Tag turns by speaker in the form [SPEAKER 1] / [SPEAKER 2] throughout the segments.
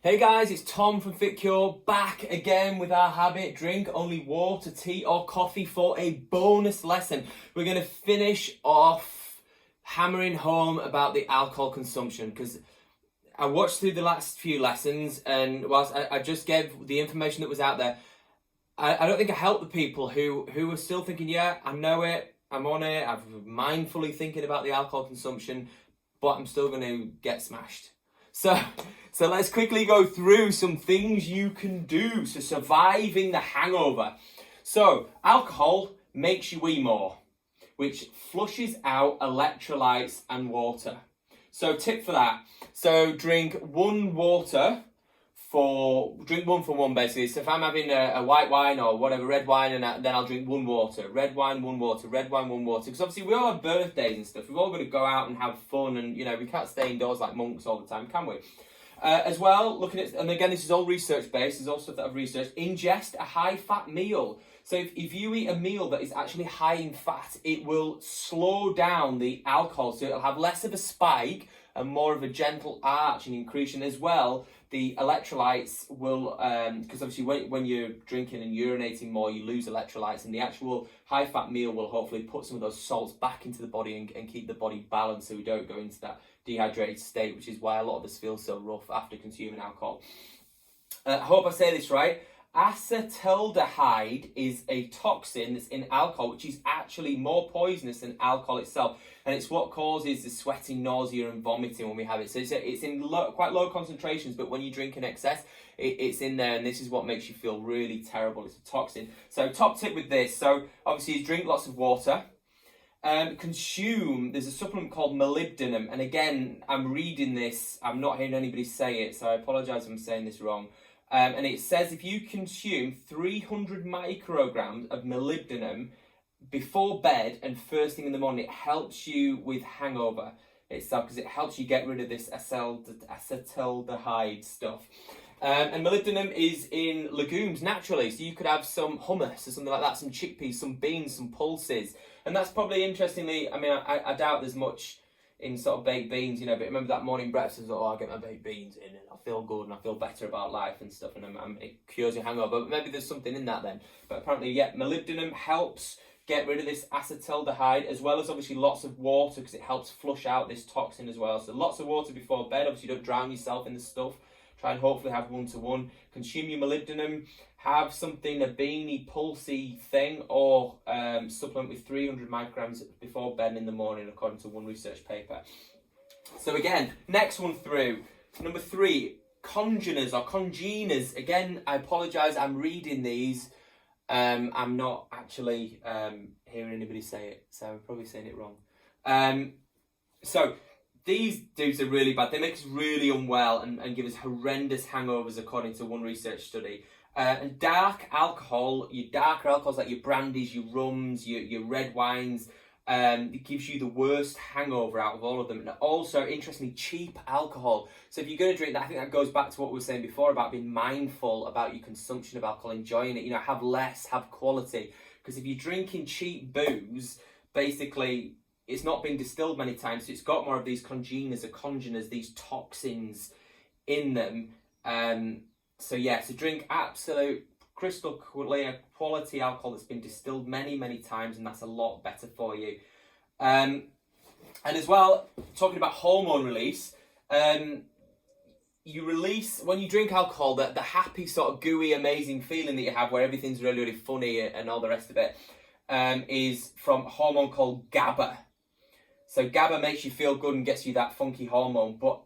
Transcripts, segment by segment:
[SPEAKER 1] Hey guys, it's Tom from FitCure back again with our habit. Drink only water, tea or coffee for a bonus lesson. We're going to finish off hammering home about the alcohol consumption because I watched through the last few lessons and whilst I just gave the information that was out there, I don't think I helped the people who were still thinking, yeah, I know it, I'm on it, I'm mindfully thinking about the alcohol consumption, but I'm still going to get smashed. So let's quickly go through some things you can do to surviving the hangover. So alcohol makes you wee more, which flushes out electrolytes and water. So tip for that. So drink one for one basically. So if I'm having a white wine or whatever, red wine, and then I'll drink one water. Red wine, one water. Red wine, one water. Because obviously we all have birthdays and stuff. We've all got to go out and have fun, and we can't stay indoors like monks all the time, can we? As well, looking at, and again, this is all research based. There's all stuff that I've researched. Ingest a high fat meal. So if you eat a meal that is actually high in fat, it will slow down the alcohol. So it'll have less of a spike and more of a gentle arch and increase. As well, the electrolytes will, because obviously when you're drinking and urinating more, you lose electrolytes, and the actual high fat meal will hopefully put some of those salts back into the body and keep the body balanced so we don't go into that dehydrated state, which is why a lot of us feel so rough after consuming alcohol. I hope I say this right. Acetaldehyde is a toxin that's in alcohol, which is actually more poisonous than alcohol itself, and it's what causes the sweating, nausea and vomiting when we have it. So it's in quite low concentrations, but when you drink in excess, it's in there, and this is what makes you feel really terrible. It's a toxin. So top tip with this, so obviously you drink lots of water. There's a supplement called molybdenum, and again, I'm reading this, I'm not hearing anybody say it, so I apologise if I'm saying this wrong. And it says if you consume 300 micrograms of molybdenum before bed and first thing in the morning, it helps you with hangover itself because it helps you get rid of this acetaldehyde stuff. And molybdenum is in legumes naturally, so you could have some hummus or something like that, some chickpeas, some beans, some pulses. And that's probably, interestingly, I doubt there's much in sort of baked beans, but remember that morning breakfast, I'll get my baked beans in and I feel good and I feel better about life and stuff, and it cures your hangover, but maybe there's something in that then. But apparently, yeah, molybdenum helps get rid of this acetaldehyde, as well as obviously lots of water because it helps flush out this toxin as well. So lots of water before bed, obviously don't drown yourself in the stuff. Try and hopefully have 1-to-1. Consume your molybdenum. Have something, a beanie, pulsy thing, or supplement with 300 micrograms before bed in the morning, according to one research paper. So again, next one through. Number 3, congeners or congeners. Again, I apologise, I'm reading these. I'm not actually hearing anybody say it, so I'm probably saying it wrong. So these dudes are really bad. They make us really unwell and give us horrendous hangovers, according to one research study. And darker alcohols like your brandies, your rums, your red wines, it gives you the worst hangover out of all of them. And also, interestingly, cheap alcohol. So if you're going to drink that, I think that goes back to what we were saying before about being mindful about your consumption of alcohol, enjoying it. Have less, have quality. Because if you're drinking cheap booze, basically, it's not been distilled many times, so it's got more of these congeners, these toxins in them. So drink absolute crystal clear quality alcohol that's been distilled many, many times, and that's a lot better for you. And as well, talking about hormone release, you release, when you drink alcohol, the happy sort of gooey, amazing feeling that you have where everything's really, really funny and all the rest of it, is from a hormone called GABA. So GABA makes you feel good and gets you that funky hormone, but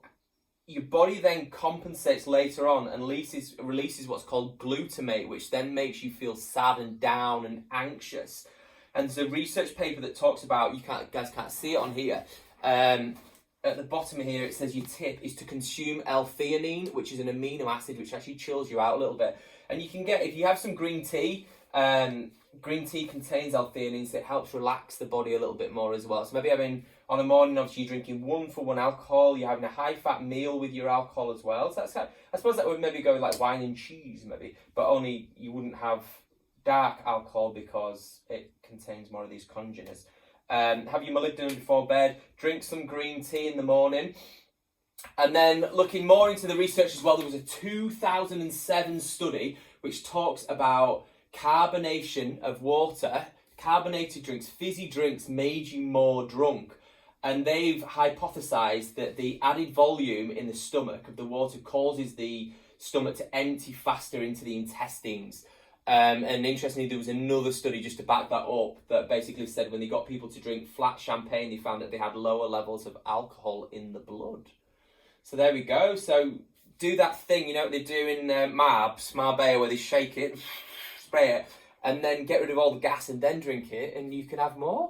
[SPEAKER 1] your body then compensates later on and releases what's called glutamate, which then makes you feel sad and down and anxious. And there's a research paper that talks about, guys can't see it on here, at the bottom here it says your tip is to consume L-theanine, which is an amino acid which actually chills you out a little bit. And you can get, if you have some green tea contains L-theanine, so it helps relax the body a little bit more as well. So maybe on a morning, obviously you're drinking 1-for-1 alcohol, you're having a high-fat meal with your alcohol as well. So that's I suppose that would maybe go with like wine and cheese maybe, but only you wouldn't have dark alcohol because it contains more of these congeners. Have your molybdenum before bed, drink some green tea in the morning. And then looking more into the research as well, there was a 2007 study which talks about carbonation of water. Carbonated drinks, fizzy drinks made you more drunk. And they've hypothesized that the added volume in the stomach of the water causes the stomach to empty faster into the intestines. And interestingly, there was another study just to back that up that basically said when they got people to drink flat champagne, they found that they had lower levels of alcohol in the blood. So there we go. So do that thing, you know what they do in Marbella, where they shake it, spray it, and then get rid of all the gas and then drink it, and you can have more.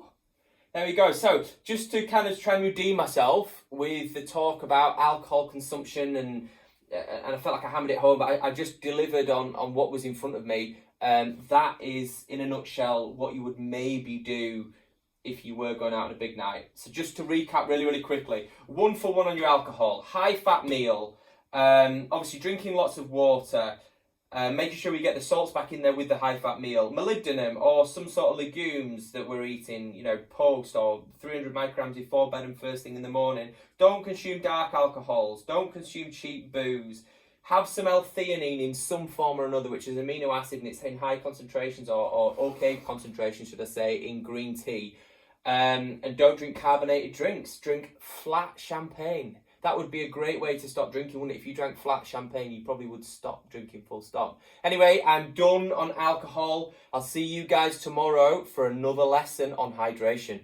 [SPEAKER 1] There we go. So just to kind of try and redeem myself with the talk about alcohol consumption, and I felt like I hammered it home, but I just delivered on what was in front of me. That is, in a nutshell, what you would maybe do if you were going out on a big night. So just to recap really, really quickly. 1 for 1 on your alcohol. High fat meal. Obviously drinking lots of water. Making sure we get the salts back in there with the high fat meal. Molybdenum or some sort of legumes that we're eating, you know, post or 300 micrograms before bed and first thing in the morning. Don't consume dark alcohols. Don't consume cheap booze. Have some L-theanine in some form or another, which is an amino acid, and it's in high concentrations or okay concentrations, should I say, in green tea. And don't drink carbonated drinks. Drink flat champagne. That would be a great way to stop drinking, wouldn't it? If you drank flat champagne, you probably would stop drinking full stop. Anyway, I'm done on alcohol. I'll see you guys tomorrow for another lesson on hydration.